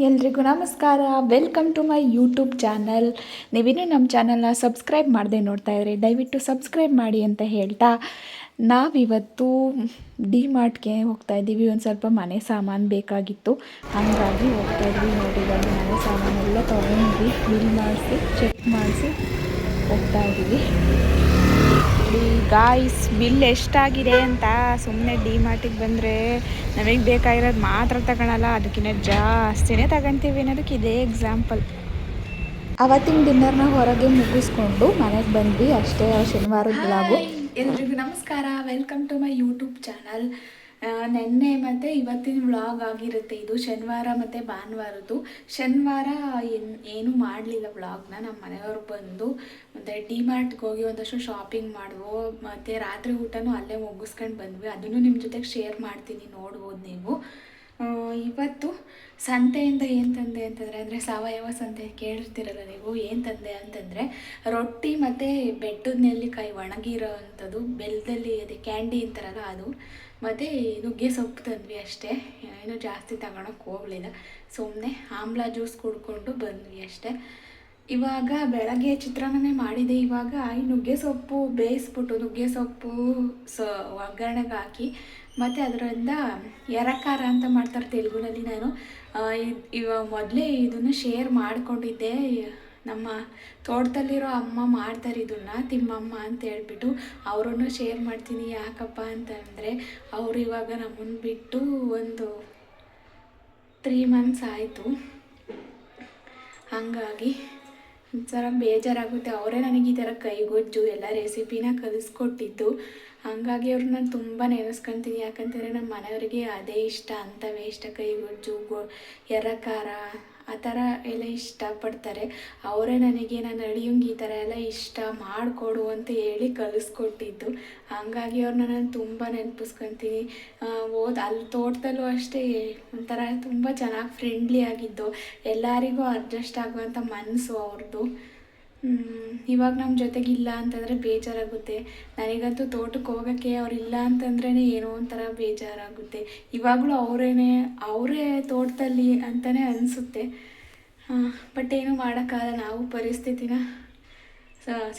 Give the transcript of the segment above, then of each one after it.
ಎಲ್ರಿಗೂ ನಮಸ್ಕಾರ. Welcome to my YouTube channel. ನೀವಿನ್ನೂ ನಮ್ಮ ಚಾನಲ್ನ ಸಬ್ಸ್ಕ್ರೈಬ್ ಮಾಡದೆ ನೋಡ್ತಾ ಇದ್ರಿ, ದಯವಿಟ್ಟು ಸಬ್ಸ್ಕ್ರೈಬ್ ಮಾಡಿ ಅಂತ ಹೇಳ್ತಾ ನಾವಿವತ್ತು ಡಿ ಮಾರ್ಟ್ಗೆ ಹೋಗ್ತಾ ಇದ್ದೀವಿ. ಒಂದು ಸ್ವಲ್ಪ ಮನೆ ಸಾಮಾನು ಬೇಕಾಗಿತ್ತು, ಹಾಗಾಗಿ ಹೋಗ್ತಾ ಇದ್ವಿ. ನೋಡಿ, ಅಲ್ಲಿ ಮನೆ ಸಾಮಾನೆಲ್ಲ ತೊಗೊಂಡ್ವಿ, ಬಿಲ್ ಮಾಡಿಸಿ ಚೆಕ್ ಮಾಡಿಸಿ ಹೋಗ್ತಾ ಇದ್ದೀವಿ. ಗಾಯ್ಸ್, ಬಿಲ್ ಎಷ್ಟಾಗಿದೆ ಅಂತ ಸುಮ್ಮನೆ ಡಿ ಮಾರ್ಟಿಗೆ ಬಂದರೆ ನಮಗೆ ಬೇಕಾಗಿರೋದು ಮಾತ್ರ ತಗೊಳಲ್ಲ, ಅದಕ್ಕಿಂತ ಜಾಸ್ತಿನೇ ತಗೊತೀವಿ ಅನ್ನೋದಕ್ಕೆ ಇದೇ ಎಕ್ಸಾಂಪಲ್. ಅವತ್ತಿನ ಡಿನ್ನರ್ನ ಹೊರಗೆ ಮುಗಿಸ್ಕೊಂಡು ಮನೆಗೆ ಬಂದ್ವಿ ಅಷ್ಟೇ. ಶನಿವಾರದ ಬ್ಲಾಗು. ಎಲ್ರಿಗೂ ನಮಸ್ಕಾರ, welcome to my YouTube channel. ನೆನ್ನೆ ಮತ್ತು ಇವತ್ತಿನ ವ್ಲಾಗ್ ಆಗಿರುತ್ತೆ ಇದು. ಶನಿವಾರ ಮತ್ತು ಭಾನುವಾರದ್ದು. ಶನಿವಾರ ಏನೂ ಮಾಡಲಿಲ್ಲ ವ್ಲಾಗ್ನ. ನಮ್ಮ ಮನೆಯವರು ಬಂದು ಮತ್ತು ಡಿ ಮಾರ್ಟ್ಗೆ ಹೋಗಿ ಒಂದಷ್ಟು ಶಾಪಿಂಗ್ ಮಾಡುವು, ಮತ್ತು ರಾತ್ರಿ ಊಟನೂ ಅಲ್ಲೇ ಮುಗಿಸ್ಕೊಂಡು ಬಂದ್ವಿ. ಅದನ್ನು ನಿಮ್ಮ ಜೊತೆಗೆ ಶೇರ್ ಮಾಡ್ತೀನಿ, ನೋಡ್ಬೋದು ನೀವು. ಇವತ್ತು ಸಂತೆಯಿಂದ ಏನು ತಂದೆ ಅಂತಂದರೆ, ಅಂದರೆ ಸಾವಯವ ಸಂತೆ ಕೇಳಿರ್ತೀರಲ್ಲ ನೀವು, ಏನು ತಂದೆ ಅಂತಂದರೆ ರೊಟ್ಟಿ ಮತ್ತು ಬೆಟ್ಟದ ನೆಲ್ಲಿಕಾಯಿ ಒಣಗಿರೋ ಅಂಥದ್ದು, ಬೆಲ್ಲದಲ್ಲಿ ಅದೇ ಕ್ಯಾಂಡಿ ಅಂತಾರಲ್ಲ ಅದು, ಮತ್ತು ನುಗ್ಗೆ ಸೊಪ್ಪು ತಂದ್ವಿ ಅಷ್ಟೇ. ಏನೂ ಜಾಸ್ತಿ ತಗೊಳಕ್ಕೆ ಹೋಗಲಿಲ್ಲ, ಸುಮ್ಮನೆ ಆಮ್ಲ ಜ್ಯೂಸ್ ಕುಡ್ಕೊಂಡು ಬಂದ್ವಿ ಅಷ್ಟೇ. ಇವಾಗ ಬೆಳಗ್ಗೆ ಚಿತ್ರಾನ್ನನೇ ಮಾಡಿದೆ. ಇವಾಗ ಈ ನುಗ್ಗೆ ಸೊಪ್ಪು ಬೇಯಿಸ್ಬಿಟ್ಟು ನುಗ್ಗೆ ಸೊಪ್ಪು ಒಗ್ಗರಣೆಗೆ ಹಾಕಿ, ಮತ್ತು ಅದರಿಂದ ಎರಕಾರ ಅಂತ ಮಾಡ್ತಾರೆ ತೆಲುಗುನಲ್ಲಿ. ನಾನು ಇವಾಗ ಮೊದಲೇ ಇದನ್ನು ಶೇರ್ ಮಾಡಿಕೊಂಡಿದ್ದೆ. ನಮ್ಮ ತೋಟದಲ್ಲಿರೋ ಅಮ್ಮ ಮಾಡ್ತಾರೆ ಇದನ್ನು, ತಿಮ್ಮಮ್ಮ ಅಂತ ಹೇಳ್ಬಿಟ್ಟು. ಅವರನ್ನು ಶೇರ್ ಮಾಡ್ತೀನಿ. ಯಾಕಪ್ಪ ಅಂತಂದರೆ ಅವರು ಇವಾಗ ನಮ್ಮನ್ನು ಬಿಟ್ಟು ಒಂದು 3 months ಆಯಿತು. ಹಾಗಾಗಿ ಒಂಥರ ಬೇಜಾರಾಗುತ್ತೆ. ಅವರೇ ನನಗೆ ಈ ಥರ ಕೈಗೊಜ್ಜು ಎಲ್ಲ ರೆಸಿಪಿನ ಕಲಿಸ್ಕೊಟ್ಟಿದ್ದು. ಹಾಗಾಗಿ ಅವ್ರನ್ನ ತುಂಬ ನೆನೆಸ್ಕೊತೀನಿ. ಯಾಕಂತಂದರೆ ನಮ್ಮ ಮನೆಯವರಿಗೆ ಅದೇ ಇಷ್ಟ, ಅಂಥವೇ ಇಷ್ಟ. ಕೈಗೊಜ್ಜು, ಎರ್ರಕಾರ ಆ ಥರ ಎಲ್ಲ ಇಷ್ಟಪಡ್ತಾರೆ. ಅವರೇ ನನಗೆ ನಾನು ಅಳಿಯೋಂಗೆ ಈ ಥರ ಎಲ್ಲ ಇಷ್ಟ ಮಾಡಿಕೊಡು ಅಂತ ಹೇಳಿ ಕಲಿಸ್ಕೊಟ್ಟಿದ್ದು. ಹಾಗಾಗಿ ಅವ್ರನ್ನ ನಾನು ತುಂಬ ನೆನಪಿಸ್ಕೊತೀನಿ. ಅಲ್ಲಿ ತೋಟದಲ್ಲೂ ಅಷ್ಟೇ ಒಂಥರ ತುಂಬ ಚೆನ್ನಾಗಿ ಫ್ರೆಂಡ್ಲಿ ಆಗಿದ್ದು, ಎಲ್ಲರಿಗೂ ಅಡ್ಜಸ್ಟ್ ಆಗುವಂಥ ಮನಸ್ಸು ಅವ್ರದ್ದು. ಇವಾಗ ನಮ್ಮ ಜೊತೆಗಿಲ್ಲ ಅಂತಂದರೆ ಬೇಜಾರಾಗುತ್ತೆ. ನನಗಂತೂ ತೋಟಕ್ಕೆ ಹೋಗೋಕ್ಕೆ ಅವ್ರಿಲ್ಲ ಅಂತಂದ್ರೇ ಏನೋ ಒಂಥರ ಬೇಜಾರಾಗುತ್ತೆ. ಇವಾಗಲೂ ಅವರೇ ತೋಟದಲ್ಲಿ ಅಂತಲೇ ಅನಿಸುತ್ತೆ. ಬಟ್ ಏನೂ ಮಾಡೋಕ್ಕಾಗಲ್ಲ. ನಾವು ಪರಿಸ್ಥಿತಿನ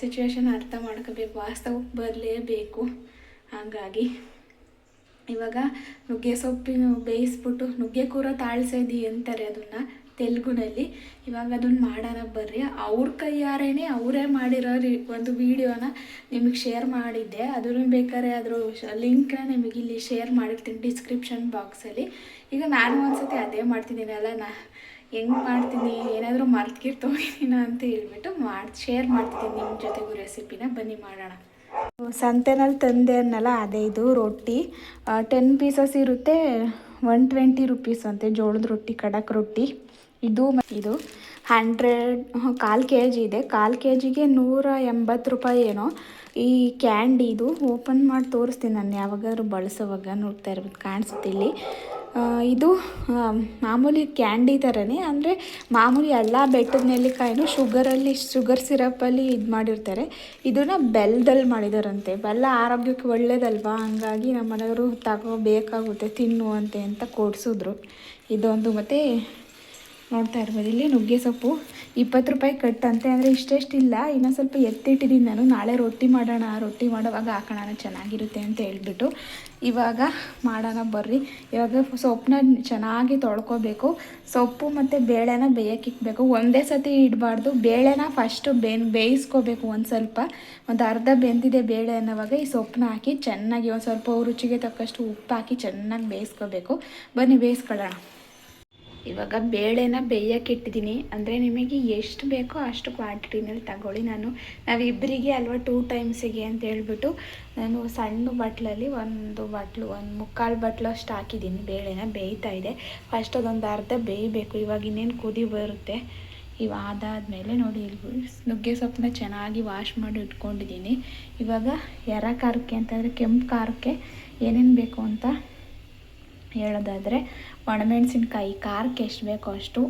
ಸಿಚುವೇಶನ್ ಅರ್ಥ ಮಾಡ್ಕೋಬೇಕು, ವಾಸ್ತವಕ್ಕೆ ಬರಲೇಬೇಕು. ಹಾಗಾಗಿ ಇವಾಗ ನುಗ್ಗೆ ಸೊಪ್ಪಿನ ಬೇಯಿಸ್ಬಿಟ್ಟು, ನುಗ್ಗೆ ಕೂರ ತಾಳ್ಸೇದಿ ಅಂತಾರೆ ಅದನ್ನು ತೆಲುಗುನಲ್ಲಿ. ಇವಾಗ ಅದನ್ನು ಮಾಡೋಣ ಬರ್ರಿ. ಅವ್ರ ಕೈಯಾರೇನೆ ಅವರೇ ಮಾಡಿರೋ ಒಂದು ವಿಡಿಯೋನ ನಿಮಗೆ ಶೇರ್ ಮಾಡಿದ್ದೆ. ಅದನ್ನು ಬೇಕಾದ್ರೆ ಅದ್ರ ಲಿಂಕ್ನ ನಿಮಗೆ ಇಲ್ಲಿ ಶೇರ್ ಮಾಡಿರ್ತೀನಿ ಡಿಸ್ಕ್ರಿಪ್ಷನ್ ಬಾಕ್ಸಲ್ಲಿ. ಈಗ ನಾನು ಒಂದ್ಸತಿ ಅದೇ ಮಾಡ್ತಿದ್ದೀನಿ ಅಲ್ಲ, ಹೆಂಗೆ ಮಾಡ್ತೀನಿ, ಏನಾದರೂ ಮರ್ತ್ಗಿರ್ತೋಗಿದ್ದೀನ ಅಂತ ಹೇಳ್ಬಿಟ್ಟು ಶೇರ್ ಮಾಡ್ತಿದ್ದೀನಿ ನಿಮ್ಮ ಜೊತೆಗೂ ರೆಸಿಪಿನ. ಬನ್ನಿ ಮಾಡೋಣ. ಸಂತೆನಲ್ಲಿ ತಂದೆ ಅನ್ನಲ್ಲ, ಅದೇ ಇದು ರೊಟ್ಟಿ 10 pieces ಇರುತ್ತೆ. 120 rupees ಅಂತೆ ಜೋಳದ ರೊಟ್ಟಿ, ಖಡಕ್ ರೊಟ್ಟಿ. ಇದು 100 1/4 kg ಇದೆ. 1/4 kgಗೆ 180 ರೂಪಾಯಿ ಏನೋ. ಈ ಕ್ಯಾಂಡಿ ಇದು ಓಪನ್ ಮಾಡಿ ತೋರಿಸ್ತೀನಿ ನಾನು ಯಾವಾಗಾದ್ರೂ ಬಳಸೋವಾಗ. ನೋಡ್ತಾ ಇರ್ಬೋದು, ಕಾಣಿಸುತ್ತೆ ಇಲ್ಲಿ. ಇದು ಮಾಮೂಲಿ ಕ್ಯಾಂಡಿ ಥರನೇ, ಅಂದರೆ ಮಾಮೂಲಿ ಎಲ್ಲ ಬೆಟ್ಟದ ನೆಲ್ಲಿಕಾಯಿನೂ ಶುಗರ್ ಸಿರಪಲ್ಲಿ ಇದು ಮಾಡಿರ್ತಾರೆ. ಇದನ್ನು ಬೆಲ್ಲದಲ್ಲಿ ಮಾಡಿದಾರಂತೆ. ಬೆಲ್ಲ ಆರೋಗ್ಯಕ್ಕೆ ಒಳ್ಳೇದಲ್ವಾ, ಹಂಗಾಗಿ ನಮ್ಮ ಮನೆಯವರು ಬೇಕಾಗುತ್ತೆ ತಿನ್ನುವಂತೆ ಅಂತ ಕೊಡಿಸಿದ್ರು ಇದೊಂದು. ಮತ್ತು ನೋಡ್ತಾ ಇರ್ಬೋದು ಇಲ್ಲಿ ನುಗ್ಗೆ ಸೊಪ್ಪು 20 ರೂಪಾಯಿ ಕಟ್ಟಂತೆ. ಅಂದರೆ ಇಷ್ಟೆಷ್ಟಿಲ್ಲ, ಇನ್ನೂ ಸ್ವಲ್ಪ ಎತ್ತಿಟ್ಟಿದ್ದೀನಿ ನಾನು. ನಾಳೆ ರೊಟ್ಟಿ ಮಾಡೋಣ, ರೊಟ್ಟಿ ಮಾಡೋವಾಗ ಹಾಕೋಣ ಚೆನ್ನಾಗಿರುತ್ತೆ ಅಂತ ಹೇಳ್ಬಿಟ್ಟು. ಇವಾಗ ಮಾಡೋಣ ಬರ್ರಿ. ಇವಾಗ ಸೊಪ್ಪನ್ನ ಚೆನ್ನಾಗಿ ತೊಳ್ಕೊಬೇಕು. ಸೊಪ್ಪು ಮತ್ತು ಬೇಳೆನ ಬೇಯಕ್ಕಿಕ್ಬೇಕು. ಒಂದೇ ಸತಿ ಇಡಬಾರ್ದು. ಬೇಳೆನ ಫಸ್ಟು ಬೇಯಿಸ್ಕೋಬೇಕು. ಒಂದು ಅರ್ಧ ಬೆಂದಿದೆ ಬೇಳೆ ಅನ್ನೋವಾಗ ಈ ಸೊಪ್ಪನ್ನ ಹಾಕಿ ಚೆನ್ನಾಗಿ ಒಂದು ಸ್ವಲ್ಪ ರುಚಿಗೆ ತಕ್ಕಷ್ಟು ಉಪ್ಪು ಹಾಕಿ ಚೆನ್ನಾಗಿ ಬೇಯಿಸ್ಕೋಬೇಕು. ಬನ್ನಿ ಬೇಯಿಸ್ಕೊಳ್ಳೋಣ. ಇವಾಗ ಬೇಳೆನ ಬೇಯಕ್ಕಿಟ್ಟಿದ್ದೀನಿ. ಅಂದರೆ ನಿಮಗೆ ಎಷ್ಟು ಬೇಕೋ ಅಷ್ಟು ಕ್ವಾಂಟಿಟಿನಲ್ಲಿ ತಗೊಳ್ಳಿ. ನಾವಿಬ್ಬರಿಗೆ ಅಲ್ವಾ 2 timesಗೆ ಅಂತ ಹೇಳ್ಬಿಟ್ಟು ನಾನು ಸಣ್ಣ ಬಟ್ಲಲ್ಲಿ ಒಂದು 1/4 ಬಟ್ಲು ಅಷ್ಟು ಹಾಕಿದ್ದೀನಿ. ಬೇಳೆನ ಬೇಯ್ತಾ ಇದೆ. ಫಸ್ಟ್ ಅದೊಂದು ಅರ್ಧ ಬೇಯಬೇಕು. ಇವಾಗ ಇನ್ನೇನು ಕುದಿ ಬರುತ್ತೆ. ಅದಾದಮೇಲೆ ನೋಡಿ, ಇಲ್ಲಿ ನುಗ್ಗೆ ಸೊಪ್ಪನ್ನ ಚೆನ್ನಾಗಿ ವಾಶ್ ಮಾಡಿ ಇಟ್ಕೊಂಡಿದ್ದೀನಿ. ಇವಾಗ ಎರ್ರ ಖಾರಕ್ಕೆ ಅಂತಂದರೆ ಕೆಂಪು ಖಾರಕ್ಕೆ ಏನೇನು ಬೇಕು ಅಂತ ಹೇಳೋದಾದರೆ, ಒಣಮೆಣಸಿನ್ಕಾಯಿ ಖಾರಕ್ಕೆ ಎಷ್ಟು ಬೇಕೋ ಅಷ್ಟು.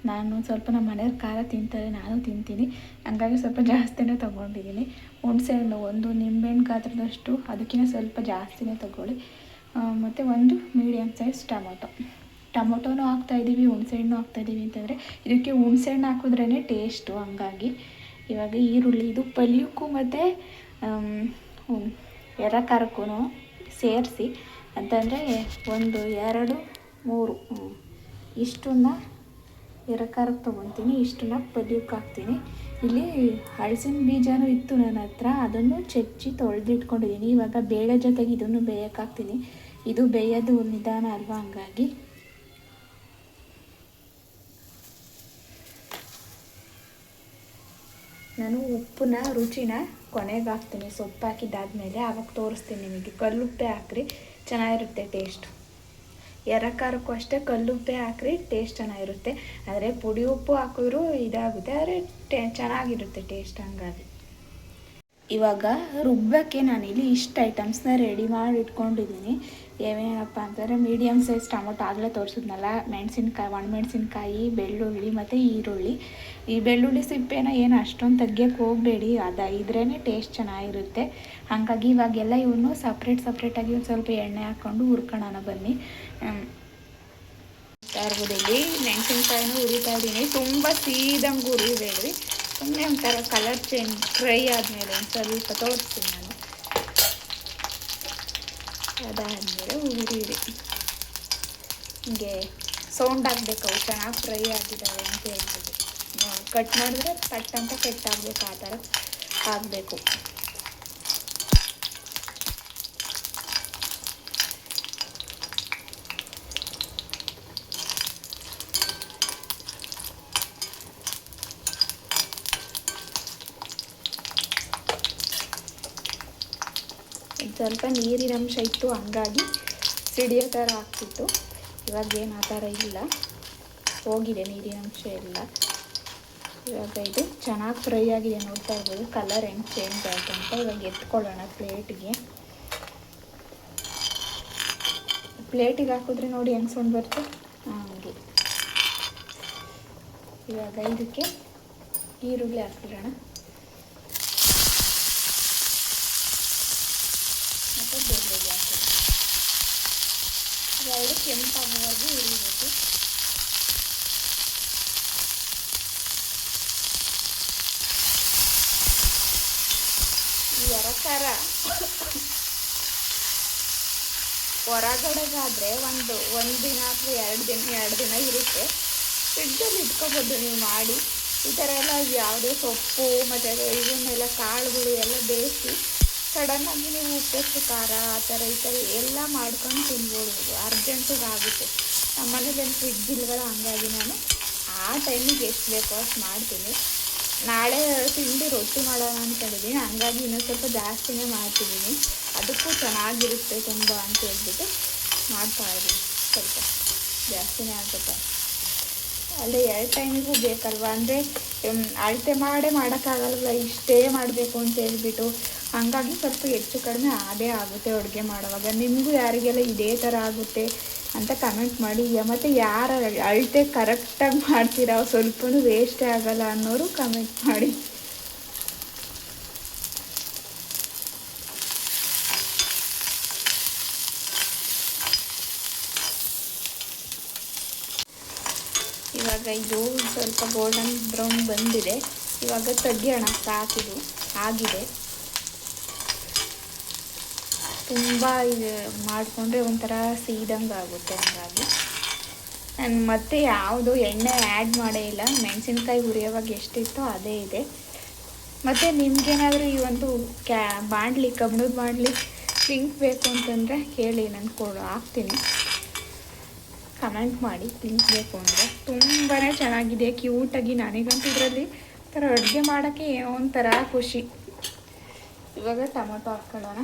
ನಾನು ಸ್ವಲ್ಪ ನಮ್ಮ ಮನೆಯವ್ರು ಖಾರ ತಿಂತಾರೆ, ನಾನು ತಿಂತೀನಿ, ಹಂಗಾಗಿ ಸ್ವಲ್ಪ ಜಾಸ್ತಿನೇ ತೊಗೊಂಡಿದ್ದೀನಿ. ಹುಣಸೆಹಣ್ಣು ಒಂದು ನಿಂಬೆಹಣ್ಣು ಗಾತ್ರದಷ್ಟು, ಅದಕ್ಕಿಂತ ಸ್ವಲ್ಪ ಜಾಸ್ತಿನೇ ತೊಗೊಳ್ಳಿ. ಮತ್ತು ಒಂದು ಮೀಡಿಯಮ್ ಸೈಜ್ ಟೊಮೊಟೊನೂ ಹಾಕ್ತಾಯಿದ್ದೀವಿ, ಹುಣಸೆಹಣ್ಣು ಹಾಕ್ತಾಯಿದ್ದೀವಿ ಅಂತಂದರೆ ಇದಕ್ಕೆ ಹುಣಸೆಹಣ್ಣು ಹಾಕಿದ್ರೇ ಟೇಸ್ಟು. ಹಂಗಾಗಿ ಇವಾಗ ಈರುಳ್ಳಿ ಇದು ಪಲ್ಯಕ್ಕೂ ಮತ್ತು ಎರ ಖಾರಕ್ಕೂ ಸೇರಿಸಿ ಅಂತಂದರೆ 1 2 3 ಇಷ್ಟನ್ನ ಎರ ಖಾರಕ್ಕೆ ತೊಗೊತೀನಿ, ಇಷ್ಟನ್ನ ಪಲ್ಯಕ್ಕೆ ಹಾಕ್ತೀನಿ. ಇಲ್ಲಿ ಹಲಸಿನ ಬೀಜನೂ ಇತ್ತು ನನ್ನ ಹತ್ರ, ಅದನ್ನು ಚಚ್ಚಿ ತೊಳೆದಿಟ್ಕೊಂಡಿದ್ದೀನಿ. ಇವಾಗ ಬೇಳೆ ಜೊತೆಗೆ ಇದನ್ನು ಬೇಯಕ್ಕೆ ಹಾಕ್ತೀನಿ. ಇದು ಬೇಯೋದು ನಿಧಾನ ಅಲ್ವಾ, ಹಂಗಾಗಿ ನಾನು ಉಪ್ಪನ್ನ ರುಚಿನ ಕೊನೆಗೆ ಹಾಕ್ತೀನಿ. ಸೊಪ್ಪು ಹಾಕಿದ್ದಾದಮೇಲೆ ಆವಾಗ ತೋರಿಸ್ತೀನಿ ನಿಮಗೆ. ಕಲ್ಲುಪ್ಪೆ ಹಾಕ್ರಿ, ಚೆನ್ನಾಗಿರುತ್ತೆ ಟೇಸ್ಟ್. ಎರ ಖಾರಕ್ಕೂ ಅಷ್ಟೇ ಕಲ್ಲುಪ್ಪೆ ಹಾಕ್ರಿ, ಟೇಸ್ಟ್ ಚೆನ್ನಾಗಿರುತ್ತೆ. ಆದರೆ ಪುಡಿ ಉಪ್ಪು ಹಾಕಿದ್ರೂ ಇದಾಗುತ್ತೆ, ಆದರೆ ಚೆನ್ನಾಗಿರುತ್ತೆ ಟೇಸ್ಟ್. ಹಂಗಾಗಿ ಇವಾಗ ರುಬ್ಬಕ್ಕೆ ನಾನಿಲ್ಲಿ ಇಷ್ಟು ಐಟಮ್ಸ್ನ ರೆಡಿ ಮಾಡಿ ಇಟ್ಕೊಂಡಿದ್ದೀನಿ. ಏನೇನಪ್ಪ ಅಂತಂದರೆ ಮೀಡಿಯಮ್ ಸೈಜ್ ಟೊಮೊಟೊ ಆಗಲೇ ತೋರಿಸಿದ್ನಲ್ಲ, ಮೆಣಸಿನ್ಕಾಯಿ, ಒಣಮೆಣಸಿನ್ಕಾಯಿ, ಬೆಳ್ಳುಳ್ಳಿ ಮತ್ತು ಈರುಳ್ಳಿ. ಈ ಬೆಳ್ಳುಳ್ಳಿ ಸಿಪ್ಪೆನ ಏನು ಅಷ್ಟೊಂದು ತೆಗಿಯೋಕ್ಕೆ ಹೋಗಬೇಡಿ, ಅದು ಇದ್ರೇ ಟೇಸ್ಟ್ ಚೆನ್ನಾಗಿರುತ್ತೆ. ಹಾಗಾಗಿ ಇವಾಗೆಲ್ಲ ಇವನು ಸಪ್ರೇಟಾಗಿ ಒಂದು ಸ್ವಲ್ಪ ಎಣ್ಣೆ ಹಾಕ್ಕೊಂಡು ಹುರ್ಕೊಳ್ಳೋಣ ಬನ್ನಿ. ಇಲ್ಲಿ ಮೆಣಸಿನ್ಕಾಯಿನೂ ಹುರಿತಾ ಇದ್ದೀನಿ. ತುಂಬ ಸೀದಂಗೆ ಹುರಿಬೇಡ್ರಿ, ಸುಮ್ಮನೆ ಒಂಥರ ಕಲರ್ ಚೇಂಜ್ ಫ್ರೈ ಆದಮೇಲೆ ಒಂದು ಸ್ವಲ್ಪ ತೋರಿಸ್ತೀನಿ ನಾನು. ಅದಾದಮೇಲೆ ಹುರಿರಿ, ಹಿಂಗೆ ಸೌಂಡ್ ಆಗಬೇಕು, ಅವು ಚೆನ್ನಾಗಿ ಫ್ರೈ ಆಗಿದ್ದಾವೆ ಅಂತ ಹೇಳ್ಬೋದು. ಕಟ್ ಮಾಡಿದ್ರೆ ಪಟ್ ಅಂತ ಕೆಟ್ಟಾಗಬೇಕು, ಆ ಥರ ಆಗಬೇಕು. ಸ್ವಲ್ಪ ನೀರಿನ ಅಂಶ ಇತ್ತು, ಹಂಗಾಗಿ ಸಿಡಿಯೋ ಥರ ಆಗ್ತಿತ್ತು. ಇವಾಗೇನು ಆ ಥರ ಇಲ್ಲ, ಹೋಗಿದೆ ನೀರಿನ ಅಂಶ ಎಲ್ಲ. ಇವಾಗ ಇದು ಚೆನ್ನಾಗಿ ಫ್ರೈ ಆಗಿದೆ, ನೋಡ್ತಾ ಇರ್ಬೋದು ಕಲರ್ ಹೆಂಗೆ ಚೇಂಜ್ ಆಯಿತು ಅಂತ. ಇವಾಗ ಎತ್ಕೊಳ್ಳೋಣ ಪ್ಲೇಟಿಗೆ ಹಾಕಿದ್ರೆ ನೋಡಿ ಹೆಂಗೆ ಸೌಂಡ್ ಬರುತ್ತೆ, ಹಾಗೆ. ಇವಾಗ ಇದಕ್ಕೆ ಈರುಳ್ಳಿ ಹಾಕ್ಬಿಡೋಣ, ಮತ್ತು ಬೆಳ್ಳುಳ್ಳಿ ಹಾಕೋಣ. ಇವೆರಡು ಕೆಂಪಾಗೋವರೆಗೂ ಹುರಿಬೇಕು. ಈ ಎರ ಖಾರ ಹೊರಗಡೆಗಾದರೆ ಒಂದು ದಿನ ಅಥವಾ 2 ದಿನ ಇರುತ್ತೆ. ಫ್ರಿಡ್ಜಲ್ಲಿ ಇಟ್ಕೊಬೋದು ನೀವು ಮಾಡಿ. ಈ ಥರ ಎಲ್ಲ ಯಾವುದೇ ಸೊಪ್ಪು ಮತ್ತು ಇದನ್ನೆಲ್ಲ ಕಾಳುಗಳು ಎಲ್ಲ ಬೇಯಿಸಿ ಸಡನ್ನಾಗಿ ನೀವು ಉಪ್ಪೆಷ್ಟು ಖಾರ ಆ ಥರ ಈ ಥರ ಎಲ್ಲ ಮಾಡ್ಕೊಂಡು ತಿನ್ಬೋದು. ಅರ್ಜೆಂಟಿಗೆ ಆಗುತ್ತೆ. ನಮ್ಮ ಮನೇಲಿ ಫ್ರಿಡ್ಜ್ ಇಲ್ವಲ್ಲ, ಹಂಗಾಗಿ ನಾನು ಆ ಟೈಮಿಗೆ ಎಷ್ಟು ಬೇಕೋ ಅಷ್ಟು ಮಾಡ್ತೀನಿ. ನಾಳೆ ತಿಂಡಿ ರೊಟ್ಟಿ ಮಾಡೋಣ ಅಂದ್ಕೊಂಡಿದ್ದೀನಿ, ಹಂಗಾಗಿ ಇನ್ನೊಂದು ಸ್ವಲ್ಪ ಜಾಸ್ತಿನೇ ಮಾಡ್ತಿದ್ದೀನಿ. ಅದಕ್ಕೂ ಚೆನ್ನಾಗಿರುತ್ತೆ ತುಂಬ ಅಂತ ಹೇಳ್ಬಿಟ್ಟು ಮಾಡ್ತಾಯಿದ್ದೀನಿ. ಸ್ವಲ್ಪ ಜಾಸ್ತಿನೇ ಆಗುತ್ತೆ. ಅಲ್ಲೇ 2 ಟೈಮಿಗೂ ಬೇಕಲ್ವ, ಅಂದರೆ ಅಳತೆ ಮಾಡೋಕ್ಕಾಗಲ್ವ, ಇಷ್ಟೇ ಮಾಡಬೇಕು ಅಂತ ಹೇಳ್ಬಿಟ್ಟು. ಹಾಗಾಗಿ ಸ್ವಲ್ಪ ಹೆಚ್ಚು ಕಡಿಮೆ ಅದೇ ಆಗುತ್ತೆ ಅಡುಗೆ ಮಾಡುವಾಗ. ನಿಮಗೂ ಯಾರಿಗೆಲ್ಲ ಇದೇ ಥರ ಆಗುತ್ತೆ ಅಂತ ಕಮೆಂಟ್ ಮಾಡಿ. ಮತ್ತು ಯಾರು ಅಳತೆ ಕರೆಕ್ಟಾಗಿ ಮಾಡ್ತೀರಾ, ಸ್ವಲ್ಪನೂ ವೇಸ್ಟೇ ಆಗೋಲ್ಲ ಅನ್ನೋರು ಕಮೆಂಟ್ ಮಾಡಿ. ಇವಾಗ ಇದು ಸ್ವಲ್ಪ ಗೋಲ್ಡನ್ ಬ್ರೌನ್ ಬಂದಿದೆ. ಇವಾಗ ತೆಗಿಯೋಣ, ಸಾಕಿದು ಆಗಿದೆ. ತುಂಬ ಇದು ಮಾಡಿಕೊಂಡ್ರೆ ಒಂಥರ ಸೀದಂಗೆ ಆಗುತ್ತೆ. ಹಂಗಾಗಿ ನಾನು ಮತ್ತೆ ಯಾವುದು ಎಣ್ಣೆ ಆ್ಯಡ್ ಮಾಡೇ ಇಲ್ಲ. ಮೆಣಸಿನ್ಕಾಯಿ ಹುರಿಯೋವಾಗ ಎಷ್ಟಿತ್ತೋ ಅದೇ ಇದೆ. ಮತ್ತು ನಿಮಗೇನಾದರೂ ಈ ಒಂದು ಬಾಣಲಿ, ಕಬ್ಬಣದ ಬಾಣಲಿ ಲಿಂಕ್ ಬೇಕು ಅಂತಂದರೆ ಹೇಳಿ, ನಾನು ಹಾಕ್ತೀನಿ. ಕಮೆಂಟ್ ಮಾಡಿ ಲಿಂಕ್ ಬೇಕು ಅಂದರೆ. ತುಂಬಾ ಚೆನ್ನಾಗಿದೆ, ಕ್ಯೂಟಾಗಿ. ನನಗಂತೂ ಇದರಲ್ಲಿ ಥರ ಅಡುಗೆ ಮಾಡೋಕ್ಕೆ ಏನೋ ಒಂಥರ ಖುಷಿ. ಇವಾಗ ಟೊಮೊಟೊ ಹಾಕ್ಕೊಳ್ಳೋಣ.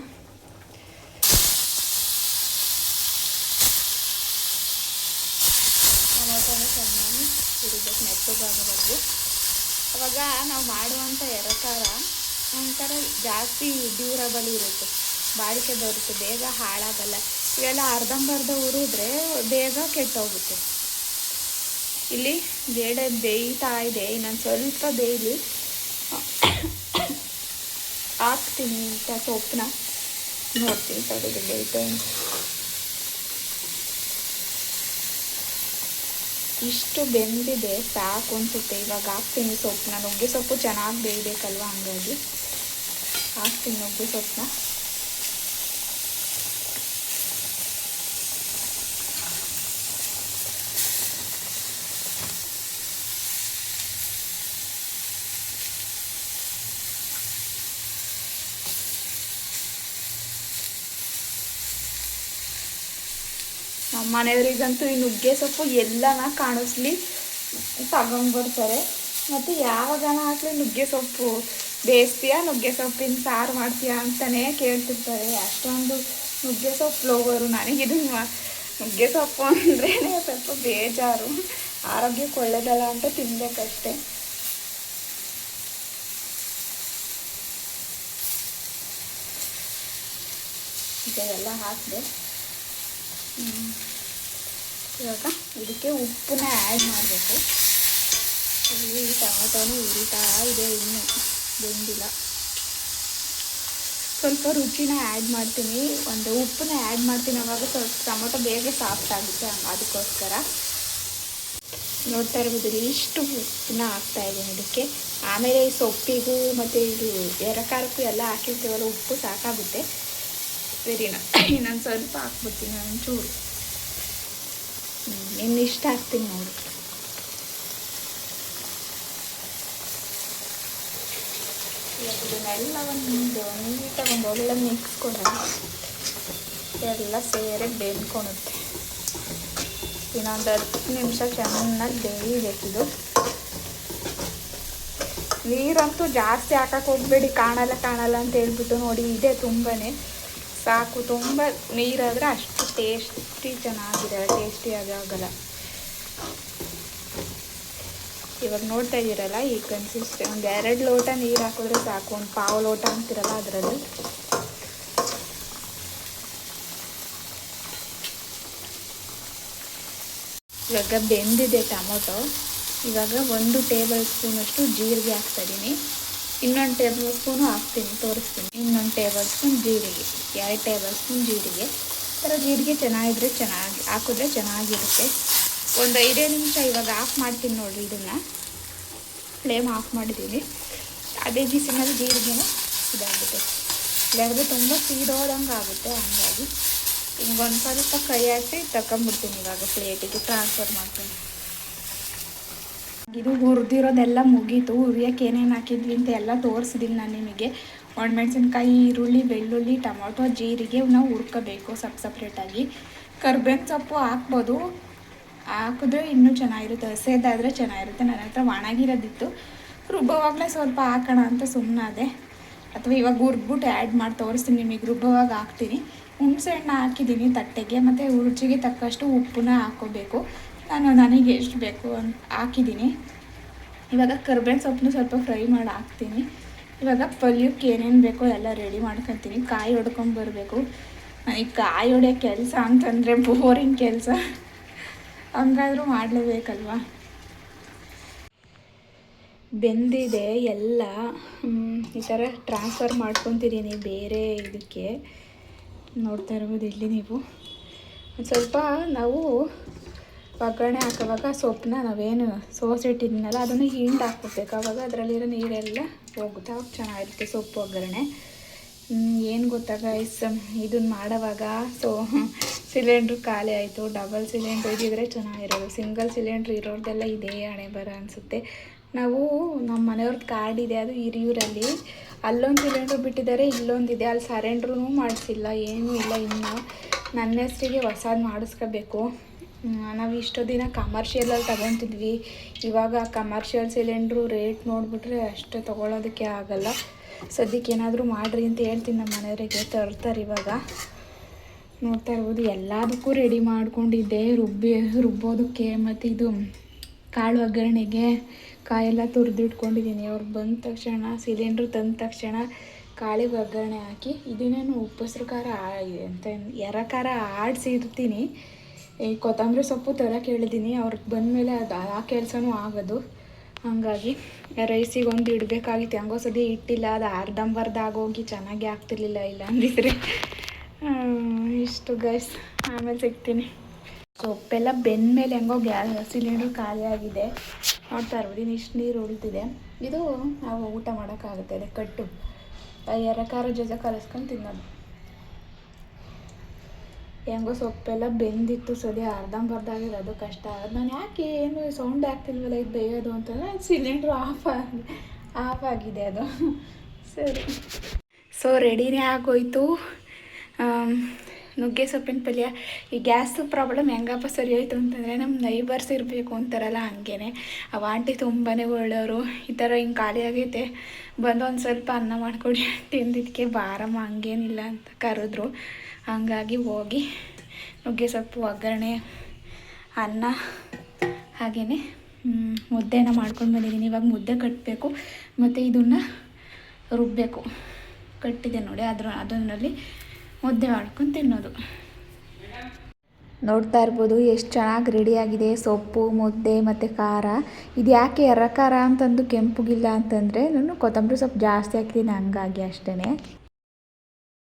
ಟೊಮೊಟೊನ ಚೆನ್ನಾಗಿ ಹುರಿಬೇಕು ಮೆತ್ತಗಾಗೋವರೆಗೂ. ಅವಾಗ ನಾವು ಮಾಡುವಂಥ ಎರ ಖಾರ ಒಂಥರ ಜಾಸ್ತಿ ಡ್ಯೂರಬಲ್ ಇರುತ್ತೆ, ಬಾಳಿಕೆ ಬರುತ್ತೆ, ಬೇಗ ಹಾಳಾಗಲ್ಲ. ಇವೆಲ್ಲ ಅರ್ಧಂಬರ್ಧ ಹುರಿದ್ರೆ ಬೇಗ ಕೆಟ್ಟೋಗುತ್ತೆ. ಇಲ್ಲಿ ಬೇಳೆ ಬೇಯ್ತಾ ಇದೆ, ಇನ್ನೊಂದು ಸ್ವಲ್ಪ ಬೇಯಲಿ. ಹಾಕ್ತೀನಿ ಅಂತ ಸೊಪ್ಪನ್ನ ನೋಡ್ತೀನಿ, ತಡೆದು ಬೇಯ್ತಾ. ಇಷ್ಟು ಬೆಂದಿದೆ ಸಾಕು ಅನಿಸುತ್ತೆ. ಇವಾಗ ಹಾಕ್ತೀನಿ ಸೊಪ್ಪನ್ನ. ನುಗ್ಗೆ ಸೊಪ್ಪು ಚೆನ್ನಾಗಿ ಬೇಯಬೇಕಲ್ವ, ಹಂಗಾಗಿ ಹಾಕ್ತೀನಿ ನುಗ್ಗೆ ಸೊಪ್ಪನ್ನ. ನಮ್ಮ ಮನೆಯವರಿಗಂತೂ ಈ ನುಗ್ಗೆ ಸೊಪ್ಪು ಎಲ್ಲನ ಕಾಣಿಸ್ಲಿ ತಗೊಂಡ್ಬರ್ತಾರೆ. ಮತ್ತು ಯಾವಾಗನ ಹಾಕ್ಲಿ ನುಗ್ಗೆ ಸೊಪ್ಪು ಬೇಯಿಸ್ತೀಯಾ, ನುಗ್ಗೆ ಸೊಪ್ಪಿನ ಸಾರು ಮಾಡ್ತೀಯಾ ಅಂತಲೇ ಕೇಳ್ತಿರ್ತಾರೆ. ಅಷ್ಟೊಂದು ನುಗ್ಗೆ ಸೊಪ್ಪು ಲೋವರು. ನನಗಿದು ನುಗ್ಗೆ ಸೊಪ್ಪು ಅಂದ್ರೇ ಸ್ವಲ್ಪ ಬೇಜಾರು. ಆರೋಗ್ಯಕ್ಕೆ ಒಳ್ಳೆಯದಲ್ಲ ಅಂತ ತಿನ್ನಬೇಕಷ್ಟೆ. ಇದೆಲ್ಲ ಹಾಕಿದೆ. ಇವಾಗ ಇದಕ್ಕೆ ಉಪ್ಪನ್ನ ಆ್ಯಡ್ ಮಾಡಬೇಕು. ಈ ಟೊಮೆಟೊನೂ ಉರಿತಾ ಇದೆ, ಇನ್ನೂ ಬೆಂದಿಲ್ಲ. ಸ್ವಲ್ಪ ರುಚಿನ ಆ್ಯಡ್ ಮಾಡ್ತೀನಿ, ಒಂದು ಉಪ್ಪನ್ನ ಆ್ಯಡ್ ಮಾಡ್ತೀನಿ. ಅವಾಗ ಸ್ವಲ್ಪ ಟೊಮೆಟೊ ಬೇಗ ಸಾಫ್ಟ್ ಆಗುತ್ತೆ, ಅದಕ್ಕೋಸ್ಕರ. ನೋಡ್ತಾ ಇರ್ಬೋದು, ಇಷ್ಟು ಉಪ್ಪನ್ನ ಹಾಕ್ತಾಯಿದ್ದೀನಿ ಇದಕ್ಕೆ. ಆಮೇಲೆ ಈ ಸೊಪ್ಪಿಗೂ ಮತ್ತು ಇದು ಎರೆಖಾರಕ್ಕೂ ಎಲ್ಲ ಹಾಕಿರ್ತೀವಲ್ಲ, ಉಪ್ಪು ಸಾಕಾಗುತ್ತೆ. ಸರಿನಾ, ಇನ್ನೊಂದು ಸ್ವಲ್ಪ ಹಾಕ್ಬಿಡ್ತೀನಿ, ಒಂಚೂರು. ಇನ್ನಿಷ್ಟು ಹಾಕ್ತೀನಿ ನೋಡಿ. ಇದನ್ನೆಲ್ಲ ಒಂದು ನೀಟಾಗಿ ಒಂದು ಒಳ್ಳೆ ಮಿಕ್ಸ್ ಕೊಡೋಣ. ಎಲ್ಲ ಸೇರಿ ಬೇಯ್ಕೊಳುತ್ತೆ. ಇನ್ನೊಂದು 10 ನಿಮಿಷ ಚೆನ್ನಾಗಿ ಬೇಯಬೇಕಿದು. ನೀರಂತೂ ಜಾಸ್ತಿ ಹಾಕಕ್ಕೆ ಹೋಗಬೇಡಿ, ಕಾಣಲ್ಲ ಅಂತ ಹೇಳ್ಬಿಟ್ಟು. ನೋಡಿ, ಇದೆ ತುಂಬಾ ಸಾಕು. ತುಂಬ ನೀರಾದರೆ ಅಷ್ಟು ಟೇಸ್ಟಿಯಾಗಿ ಆಗಲ್ಲ. ಇವಾಗ ನೋಡ್ತಾ ಇದ್ದೀರಲ್ಲ, ಈ ಕನ್ಸಿಸ್ಟೆನ್ಸಿ. ಒಂದು 2 ಲೋಟ ನೀರು ಹಾಕಿದ್ರೆ ಸಾಕು. ಒಂದು ಪಾವು ಲೋಟ ಅಂತಿರಲ್ಲ ಅದರಲ್ಲಿ. ಇವಾಗ ಬೆಂದಿದೆ ಟೊಮೊಟೊ. ಇವಾಗ 1 ಟೇಬಲ್ ಸ್ಪೂನಷ್ಟು ಜೀರಿಗೆ ಹಾಕ್ತಾಯಿದ್ದೀನಿ. ಇನ್ನೊಂದು ಟೇಬಲ್ ಸ್ಪೂನು ಹಾಕ್ತೀನಿ, ತೋರಿಸ್ತೀನಿ. ಇನ್ನೊಂದು ಟೇಬಲ್ ಸ್ಪೂನ್ ಜೀರಿಗೆ, 2 ಟೇಬಲ್ ಸ್ಪೂನ್ ಜೀರಿಗೆ. ಥರ ಜೀರಿಗೆ ಚೆನ್ನಾಗಿದ್ರೆ ಹಾಕಿದ್ರೆ ಚೆನ್ನಾಗಿರುತ್ತೆ. ಒಂದು 5 ನಿಮಿಷ ಇವಾಗ ಆಫ್ ಮಾಡ್ತೀನಿ ನೋಡಿರಿ. ಇದನ್ನು ಫ್ಲೇಮ್ ಆಫ್ ಮಾಡಿದ್ದೀನಿ. ಅದೇ ಬಿಸಿನಲ್ಲಿ ಜೀರಿಗೆನೂ ಇದಾಗುತ್ತೆ. ಇಲ್ಲಾಂದರೆ ತುಂಬ ಸೀದೋದಂಗೆ ಆಗುತ್ತೆ. ಹಂಗಾಗಿ ಹಿಂಗೊಂದು ಸ್ವಲ್ಪ ಕೈ ಹಾಕಿ ತಗೊಂಬಿಡ್ತೀನಿ. ಇವಾಗ ಪ್ಲೇಟಿಗೆ ಟ್ರಾನ್ಸ್ಫರ್ ಮಾಡ್ತೀನಿ. ಇದು ಹುರಿದಿರೋದೆಲ್ಲ ಮುಗೀತು. ಹುರಿಯೋಕ್ಕೆ ಏನೇನು ಹಾಕಿದ್ವಿ ಅಂತ ಎಲ್ಲ ತೋರಿಸಿದ್ದೀನಿ ನಾನು ನಿಮಗೆ. ಒಣಮೆಣಸಿನ್ಕಾಯಿ, ಈರುಳ್ಳಿ, ಬೆಳ್ಳುಳ್ಳಿ, ಟೊಮೊಟೊ, ಜೀರಿಗೆ ನಾವು ಹುರ್ಕೋಬೇಕು ಸಪ್ರೇಟಾಗಿ. ಕರ್ಬೇವಿನ ಸೊಪ್ಪು ಹಾಕ್ಬೋದು, ಹಾಕಿದ್ರೆ ಇನ್ನೂ ಚೆನ್ನಾಗಿರುತ್ತೆ. ಹಸೇದಾದರೆ ಚೆನ್ನಾಗಿರುತ್ತೆ. ನನ್ನ ಹತ್ರ ಒಣಗಿರೋದಿತ್ತು, ರುಬ್ಬವಾಗಲೇ ಸ್ವಲ್ಪ ಹಾಕೋಣ ಅಂತ ಸುಮ್ಮನಾದೆ. ಅಥವಾ ಇವಾಗ ಹುರ್ಬಿಟ್ಟು ಆ್ಯಡ್ ಮಾಡಿ ತೋರಿಸ್ತೀನಿ ನಿಮಗೆ. ರುಬ್ಬವಾಗ ಹಾಕ್ತೀನಿ. ಹುಣಸೆ ಹಣ್ಣು ಹಾಕಿದ್ದೀನಿ ತಟ್ಟೆಗೆ. ಮತ್ತು ರುಚಿಗೆ ತಕ್ಕಷ್ಟು ಉಪ್ಪನ್ನ ಹಾಕ್ಕೋಬೇಕು. ನನಗೆ ಎಷ್ಟು ಬೇಕು ಅಂತ ಹಾಕಿದ್ದೀನಿ. ಇವಾಗ ಕರ್ಬೇವಿನ ಸೊಪ್ಪನ್ನು ಸ್ವಲ್ಪ ಫ್ರೈ ಮಾಡಿ ಹಾಕ್ತೀನಿ. ಇವಾಗ ಪಲ್ಯಕ್ಕೆ ಏನೇನು ಬೇಕೋ ಎಲ್ಲ ರೆಡಿ ಮಾಡ್ಕೊತೀನಿ. ಕಾಯಿ ಹೊಡ್ಕೊಂಬರ್ಬೇಕು. ನನಗೆ ಕಾಯಿ ಹೊಡೆಯೋ ಕೆಲಸ ಅಂತಂದರೆ ಬೋರಿಂಗ್ ಕೆಲಸ, ಹಂಗಾದ್ರೂ ಮಾಡಲೇಬೇಕಲ್ವ. ಬೆಂದಿದೆ ಎಲ್ಲ. ಈ ಥರ ಟ್ರಾನ್ಸ್ಫರ್ ಮಾಡ್ಕೊತಿದ್ದೀನಿ ಬೇರೆ ಇದಕ್ಕೆ. ನೋಡ್ತಾ ಇರ್ಬೋದು ಇಲ್ಲಿ ನೀವು. ಸ್ವಲ್ಪ ನಾವು ಒಗ್ಗರಣೆ ಹಾಕೋವಾಗ ಸೊಪ್ಪನ್ನ ನಾವೇನು ಸೋಸಿಟ್ಟಿದ್ದೀನಲ್ಲ ಅದನ್ನು ಹಿಂಡಿ ಹಾಕ್ಬಿಡ್ಬೇಕು. ಆವಾಗ ಅದರಲ್ಲಿರೋ ನೀರೆಲ್ಲ ಹೋಗುತ್ತೆ, ಅವಾಗ ಚೆನ್ನಾಗಿರುತ್ತೆ ಸೊಪ್ಪು ಒಗ್ಗರಣೆ. ಏನು ಗೊತ್ತಾ ಗೈಸ್, ಇದನ್ನು ಮಾಡೋವಾಗ ಸಿಲಿಂಡ್ರು ಖಾಲಿ ಆಯಿತು. ಡಬಲ್ ಸಿಲಿಂಡ್ರ್ ಇದ್ದಿದ್ರೆ ಚೆನ್ನಾಗಿರೋದು. ಸಿಂಗಲ್ ಸಿಲಿಂಡ್ರ್ ಇರೋರ್ದೆಲ್ಲ ಇದೇ ಹಣೆ ಬರ ಅನಿಸುತ್ತೆ. ನಾವು ನಮ್ಮ ಮನೆಯವ್ರದ್ದು ಕಾರ್ಡ್ ಇದೆ, ಅದು ಹಿರಿಯೂರಲ್ಲಿ. ಅಲ್ಲೊಂದು ಸಿಲಿಂಡ್ರ್ ಬಿಟ್ಟಿದ್ದಾರೆ, ಇಲ್ಲೊಂದಿದೆ. ಅಲ್ಲಿ ಸರೆಂಡ್ರೂ ಮಾಡಿಸಿಲ್ಲ, ಏನೂ ಇಲ್ಲ. ಇನ್ನು ನನ್ನ ಹೆಸ್ರಿಗೆ ಹೊಸದು ಮಾಡಿಸ್ಕೋಬೇಕು. ನಾವು ಇಷ್ಟು ದಿನ ಕಮರ್ಷಿಯಲಲ್ಲಿ ತಗೊತಿದ್ವಿ. ಇವಾಗ ಕಮರ್ಷಿಯಲ್ ಸಿಲಿಂಡ್ರು ರೇಟ್ ನೋಡಿಬಿಟ್ರೆ ಅಷ್ಟು ತೊಗೊಳೋದಕ್ಕೆ ಆಗಲ್ಲ. ಸದ್ಯಕ್ಕೆ ಏನಾದರೂ ಮಾಡಿರಿ ಅಂತ ಹೇಳ್ತೀನಿ ನಮ್ಮ ಮನೆಯವರಿಗೆ. ತರ್ತಾರೆ ಇವಾಗ. ನೋಡ್ತಾ ಇರ್ಬೋದು, ಎಲ್ಲದಕ್ಕೂ ರೆಡಿ ಮಾಡ್ಕೊಂಡಿದ್ದೆ. ರುಬ್ಬೋದಕ್ಕೆ ಮತ್ತು ಇದು ಕಾಳು ಒಗ್ಗರಣೆಗೆ ಕಾಯೆಲ್ಲ ತುರಿದಿಟ್ಕೊಂಡಿದ್ದೀನಿ. ಅವ್ರು ಬಂದ ತಕ್ಷಣ, ಸಿಲಿಂಡ್ರು ತಂದ ತಕ್ಷಣ ಕಾಳಿಗೆ ಒಗ್ಗರಣೆ ಹಾಕಿ, ಇದನ್ನೇನು ಉಪ್ಪಸ್ರು ಖಾರ ಅಂತ ಎರೆ ಖಾರ ಆಡಿಸಿರ್ತೀನಿ. ಈ ಕೊತ್ತಂಬರಿ ಸೊಪ್ಪು ತರಕ್ಕೆ ಹೇಳಿದ್ದೀನಿ. ಅವ್ರಿಗೆ ಬಂದಮೇಲೆ ಅದು ಆ ಕೆಲಸನೂ ಆಗೋದು. ಹಾಗಾಗಿ ರೈಸಿಗೆ ಒಂದು ಇಡಬೇಕಾಗಿತ್ತು. ಹೆಂಗೋ ಸದ್ಯ ಇಟ್ಟಿಲ್ಲ, ಅದು ಅರ್ಧಂಬರ್ಧ ಆಗೋಗಿ ಚೆನ್ನಾಗಿ ಆಗ್ತಿರ್ಲಿಲ್ಲ. ಇಲ್ಲ ಅಂದಿದ್ರೆ ಇಷ್ಟು ಗೈಸ್. ಆಮೇಲೆ ಸಿಗ್ತೀನಿ. ಸೊಪ್ಪೆಲ್ಲ ಬೆಂದಮೇಲೆ ಹೆಂಗೋ ಗ್ಯಾಸ್ ಸಿಲಿಂಡ್ರ್ ಖಾಲಿ ಆಗಿದೆ. ನೋಡ್ತಾ ಇರ್ಬೋದು ಇಷ್ಟು ನೀರು ಉಳಿದಿದೆ. ಇದು ನಾವು ಊಟ ಮಾಡೋಕ್ಕಾಗುತ್ತೆ. ಅದೇ ಕಟ್ಟು ಎರಕಾರ ಜೊತೆ ಕಲಿಸ್ಕೊಂಡು ತಿನ್ನೋದು. ಹೆಂಗೋ ಸೊಪ್ಪೆಲ್ಲ ಬೆಂದಿತ್ತು, ಸದ್ಯ ಅರ್ಧಂಬರ್ಧ ಆಗಿರೋದು ಕಷ್ಟ ಆಗೋದು. ನಾನು ಯಾಕೆ ಏನು ಸೌಂಡ್ ಆಗ್ತಿಲ್ವಲ್ಲ ಇದು ಬೇಯೋದು ಅಂತಂದರೆ ಸಿಲಿಂಡ್ರು ಆಫ್ ಆಗಿದೆ ಅದು. ಸರಿ, ಸೊ ರೆಡಿನೇ ಆಗೋಯ್ತು ನುಗ್ಗೆ ಸೊಪ್ಪಿನ ಪಲ್ಯ. ಈ ಗ್ಯಾಸ್ ಪ್ರಾಬ್ಲಮ್ ಹೆಂಗಪ್ಪ ಸರಿ ಹೋಯ್ತು ಅಂತಂದರೆ ನಮ್ಮ ನೈಬರ್ಸ್ ಇರಬೇಕು ಅಂತಾರಲ್ಲ ಹಂಗೇ. ಅವ ಆಂಟಿ ತುಂಬಾ ಒಳ್ಳೆಯವರು. ಈ ಥರ ಹಿಂಗೆ ಖಾಲಿ ಆಗೈತೆ ಬಂದು ಒಂದು ಸ್ವಲ್ಪ ಅನ್ನ ಮಾಡ್ಕೊಡಿ ತಿಂದಿದ್ದಕ್ಕೆ ಬಾರಮ್ಮ ಹಂಗೇನಿಲ್ಲ ಅಂತ ಕರೆದ್ರು. ಹಂಗಾಗಿ ಹೋಗಿ ನುಗ್ಗೆ ಸೊಪ್ಪು ಒಗ್ಗರಣೆ, ಅನ್ನ ಹಾಗೆಯೇ ಮುದ್ದೆನ ಮಾಡ್ಕೊಂಡು ಬಂದಿದ್ದೀನಿ. ಇವಾಗ ಮುದ್ದೆ ಕಟ್ಟಬೇಕು ಮತ್ತು ಇದನ್ನು ರುಬ್ಬಬೇಕು. ಕಟ್ಟಿದೆ ನೋಡಿ, ಅದರಲ್ಲಿ ಮುದ್ದೆ ಮಾಡ್ಕೊಂಡು ತಿನ್ನೋದು. ನೋಡ್ತಾ ಇರ್ಬೋದು ಎಷ್ಟು ಚೆನ್ನಾಗಿ ರೆಡಿಯಾಗಿದೆ ಸೊಪ್ಪು, ಮುದ್ದೆ ಮತ್ತು ಖಾರ. ಇದು ಯಾಕೆ ಎರ್ರ ಖಾರ ಅಂತಂದು ಕೆಂಪುಗಿಲ್ಲ ಅಂತಂದರೆ ನಾನು ಕೊತ್ತಂಬರಿ ಸೊಪ್ಪು ಜಾಸ್ತಿ ಹಾಕಿದ್ದೀನಿ ಹಂಗಾಗಿ ಅಷ್ಟೇ.